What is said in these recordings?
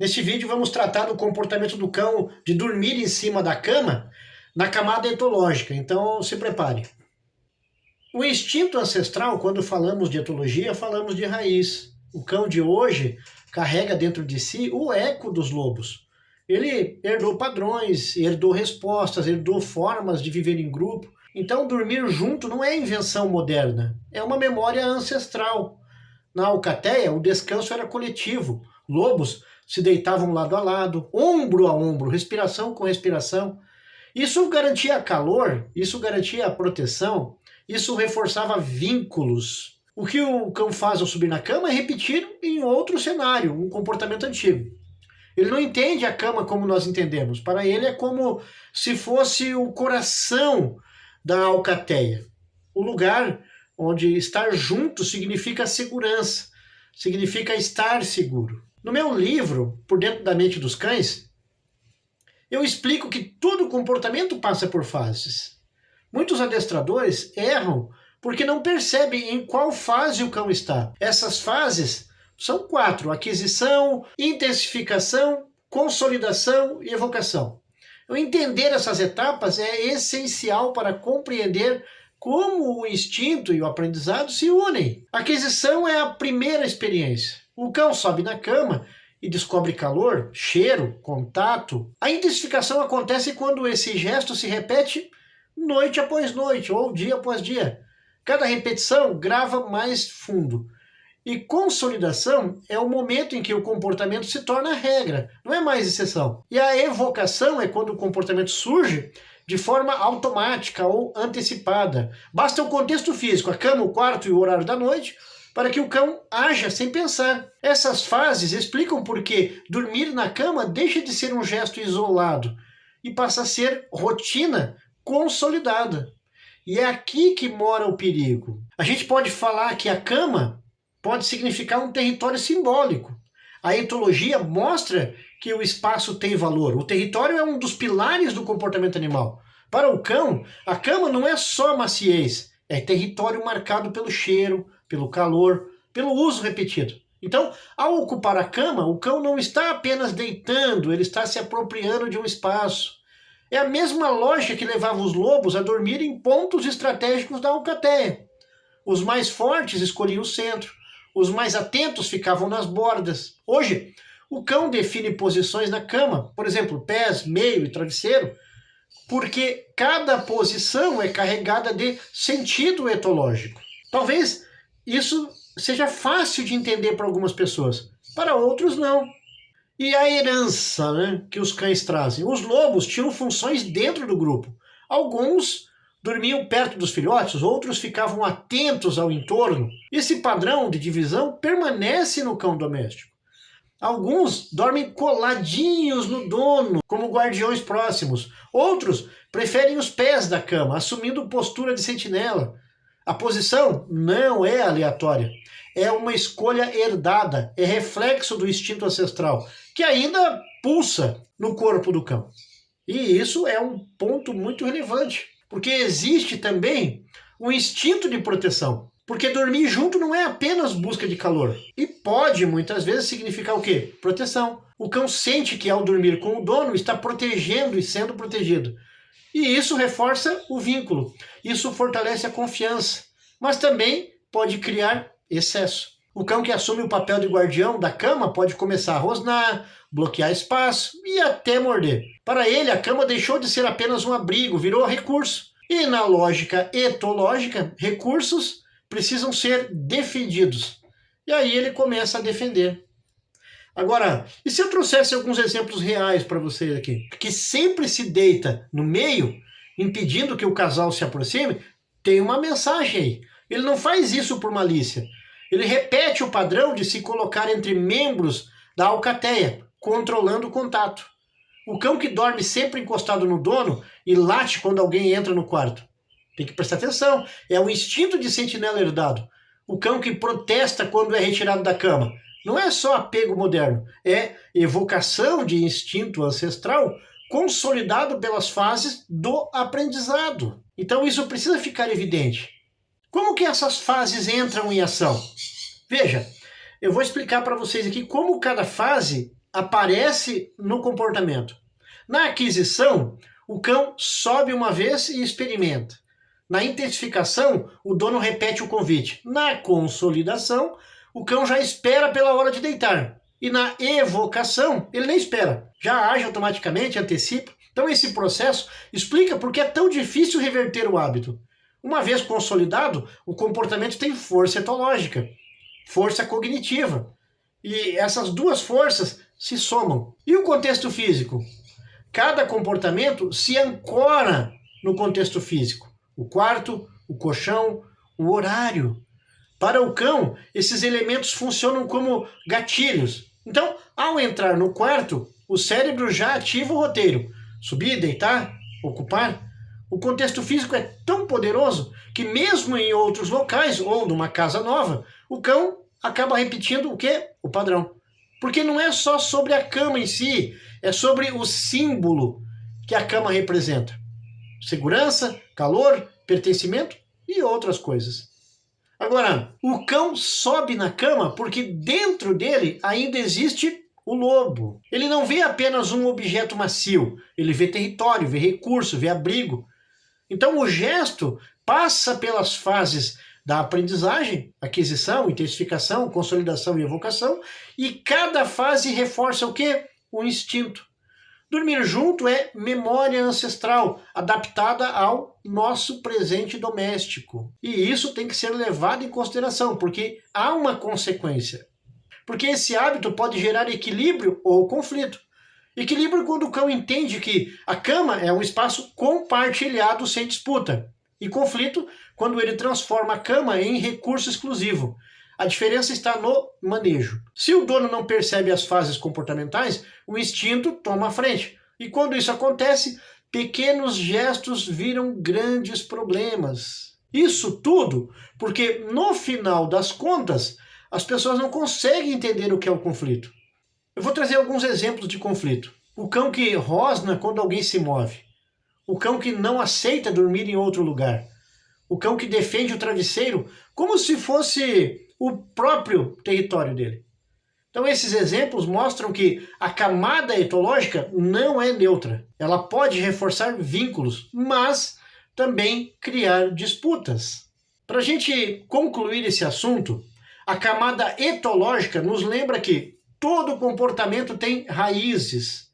Neste vídeo vamos tratar do comportamento do cão de dormir em cima da cama na camada etológica, então se prepare. O instinto ancestral, quando falamos de etologia, falamos de raiz. O cão de hoje carrega dentro de si o eco dos lobos. Ele herdou padrões, herdou respostas, herdou formas de viver em grupo. Então dormir junto não é invenção moderna, é uma memória ancestral. Na alcateia, o descanso era coletivo. Lobos se deitavam lado a lado, ombro a ombro, respiração com respiração. Isso garantia calor, isso garantia proteção, isso reforçava vínculos. O que o cão faz ao subir na cama é repetir em outro cenário, um comportamento antigo. Ele não entende a cama como nós entendemos. Para ele é como se fosse o coração da alcateia. O lugar onde estar junto significa segurança, significa estar seguro. No meu livro, Por Dentro da Mente dos Cães, eu explico que todo comportamento passa por fases. Muitos adestradores erram porque não percebem em qual fase o cão está. Essas fases são 4: aquisição, intensificação, consolidação e evocação. Eu entender essas etapas é essencial para compreender como o instinto e o aprendizado se unem. A aquisição é a primeira experiência. O cão sobe na cama e descobre calor, cheiro, contato. A intensificação acontece quando esse gesto se repete noite após noite ou dia após dia. Cada repetição grava mais fundo. E consolidação é o momento em que o comportamento se torna regra, não é mais exceção. E a evocação é quando o comportamento surge de forma automática ou antecipada. Basta o contexto físico, a cama, o quarto e o horário da noite, para que o cão haja sem pensar. Essas fases explicam por que dormir na cama deixa de ser um gesto isolado e passa a ser rotina consolidada. E é aqui que mora o perigo. A gente pode falar que a cama pode significar um território simbólico. A etologia mostra que o espaço tem valor. O território é um dos pilares do comportamento animal. Para o cão, a cama não é só maciez, é território marcado pelo cheiro, pelo calor, pelo uso repetido. Então, ao ocupar a cama, o cão não está apenas deitando, ele está se apropriando de um espaço. É a mesma lógica que levava os lobos a dormir em pontos estratégicos da alcateia. Os mais fortes escolhiam o centro, os mais atentos ficavam nas bordas. Hoje, o cão define posições na cama, por exemplo, pés, meio e travesseiro, porque cada posição é carregada de sentido etológico. Talvez isso seja fácil de entender para algumas pessoas, para outros não. E a herança, né, que os cães trazem? Os lobos tinham funções dentro do grupo. Alguns dormiam perto dos filhotes, outros ficavam atentos ao entorno. Esse padrão de divisão permanece no cão doméstico. Alguns dormem coladinhos no dono, como guardiões próximos. Outros preferem os pés da cama, assumindo postura de sentinela. A posição não é aleatória. É uma escolha herdada, é reflexo do instinto ancestral, que ainda pulsa no corpo do cão. E isso é um ponto muito relevante, porque existe também um instinto de proteção. Porque dormir junto não é apenas busca de calor. E pode, muitas vezes, significar o quê? Proteção. O cão sente que, ao dormir com o dono, está protegendo e sendo protegido. E isso reforça o vínculo. Isso fortalece a confiança. Mas também pode criar excesso. O cão que assume o papel de guardião da cama pode começar a rosnar, bloquear espaço e até morder. Para ele, a cama deixou de ser apenas um abrigo, virou recurso. E na lógica etológica, recursos precisam ser defendidos. E aí ele começa a defender. Agora, e se eu trouxesse alguns exemplos reais para vocês aqui? Que sempre se deita no meio, impedindo que o casal se aproxime, tem uma mensagem aí. Ele não faz isso por malícia. Ele repete o padrão de se colocar entre membros da alcateia, controlando o contato. O cão que dorme sempre encostado no dono e late quando alguém entra no quarto. Tem que prestar atenção. É o instinto de sentinela herdado. O cão que protesta quando é retirado da cama. Não é só apego moderno, é evocação de instinto ancestral consolidado pelas fases do aprendizado. Então isso precisa ficar evidente. Como que essas fases entram em ação? Veja, eu vou explicar para vocês aqui como cada fase aparece no comportamento. Na aquisição, o cão sobe uma vez e experimenta. Na intensificação, o dono repete o convite. Na consolidação, o cão já espera pela hora de deitar. E na evocação, ele nem espera, já age automaticamente, antecipa. Então esse processo explica por que é tão difícil reverter o hábito. Uma vez consolidado, o comportamento tem força etológica, força cognitiva. E essas duas forças se somam. E o contexto físico? Cada comportamento se ancora no contexto físico. O quarto, o colchão, o horário. Para o cão, esses elementos funcionam como gatilhos. Então, ao entrar no quarto, o cérebro já ativa o roteiro. Subir, deitar, ocupar. O contexto físico é tão poderoso que mesmo em outros locais ou numa casa nova, o cão acaba repetindo o quê? O padrão. Porque não é só sobre a cama em si, é sobre o símbolo que a cama representa. Segurança, calor, pertencimento e outras coisas. Agora, o cão sobe na cama porque dentro dele ainda existe o lobo. Ele não vê apenas um objeto macio, ele vê território, vê recurso, vê abrigo. Então o gesto passa pelas fases da aprendizagem, aquisição, intensificação, consolidação e evocação, e cada fase reforça o quê? O instinto. Dormir junto é memória ancestral, adaptada ao nosso presente doméstico. E isso tem que ser levado em consideração, porque há uma consequência. Porque esse hábito pode gerar equilíbrio ou conflito. Equilíbrio quando o cão entende que a cama é um espaço compartilhado sem disputa. E conflito quando ele transforma a cama em recurso exclusivo. A diferença está no manejo. Se o dono não percebe as fases comportamentais, o instinto toma a frente. E quando isso acontece, pequenos gestos viram grandes problemas. Isso tudo porque, no final das contas, as pessoas não conseguem entender o que é o conflito. Eu vou trazer alguns exemplos de conflito. O cão que rosna quando alguém se move. O cão que não aceita dormir em outro lugar. O cão que defende o travesseiro como se fosse o próprio território dele. Então esses exemplos mostram que a camada etológica não é neutra. Ela pode reforçar vínculos, mas também criar disputas. Para a gente concluir esse assunto, a camada etológica nos lembra que todo comportamento tem raízes.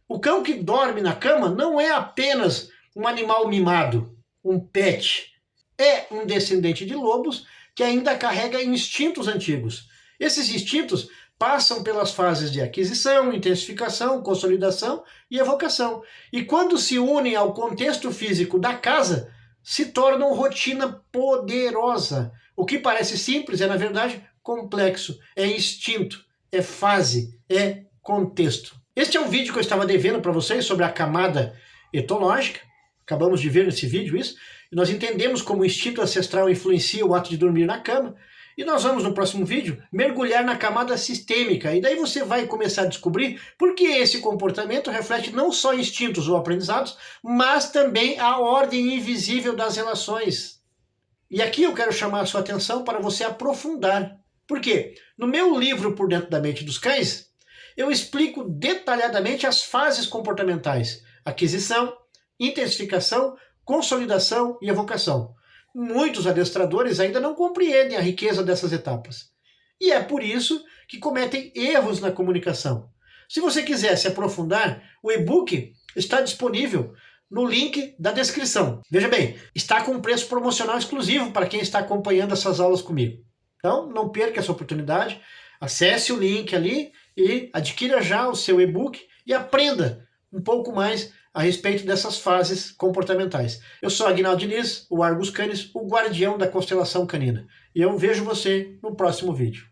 O cão que dorme na cama não é apenas um animal mimado, um pet. É um descendente de lobos que ainda carrega instintos antigos. Esses instintos passam pelas fases de aquisição, intensificação, consolidação e evocação. E quando se unem ao contexto físico da casa, se tornam rotina poderosa. O que parece simples é, na verdade, complexo. É instinto, é fase, é contexto. Este é um vídeo que eu estava devendo para vocês sobre a camada etológica. Acabamos de ver nesse vídeo isso. E nós entendemos como o instinto ancestral influencia o ato de dormir na cama. E nós vamos, no próximo vídeo, mergulhar na camada sistêmica. E daí você vai começar a descobrir por que esse comportamento reflete não só instintos ou aprendizados, mas também a ordem invisível das relações. E aqui eu quero chamar a sua atenção para você aprofundar. Por quê? No meu livro Por Dentro da Mente dos Cães, eu explico detalhadamente as fases comportamentais: aquisição, intensificação, consolidação e evocação. Muitos adestradores ainda não compreendem a riqueza dessas etapas. E é por isso que cometem erros na comunicação. Se você quiser se aprofundar, o e-book está disponível no link da descrição. Veja bem, está com um preço promocional exclusivo para quem está acompanhando essas aulas comigo. Então, não perca essa oportunidade. Acesse o link ali e adquira já o seu e-book e aprenda um pouco mais a respeito dessas fases comportamentais. Eu sou Aguinaldo Diniz, o Argus Canis, o guardião da constelação canina. E eu vejo você no próximo vídeo.